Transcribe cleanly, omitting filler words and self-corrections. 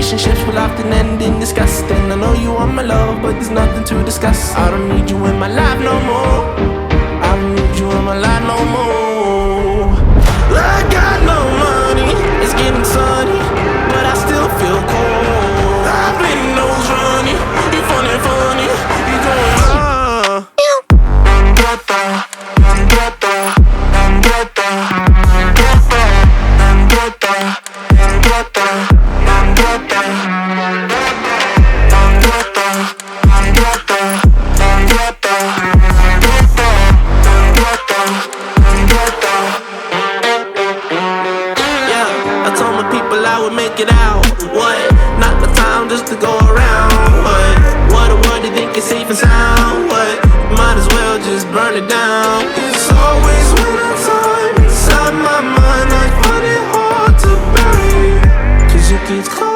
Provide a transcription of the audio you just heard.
relationships will often end in disgust. And I know you are my love, but there's nothing to discuss. I don't need you in my life no more. I don't need you in my life no more. I got no money, it's getting sunny, but I still feel cold. I've been nose running, you funny, you going make it out. What? Not the time just to go around. What a word, you think it's safe and sound. What? Might as well just burn it down. It's always winter time inside my mind. I find it hard to bury, 'cause it gets cold.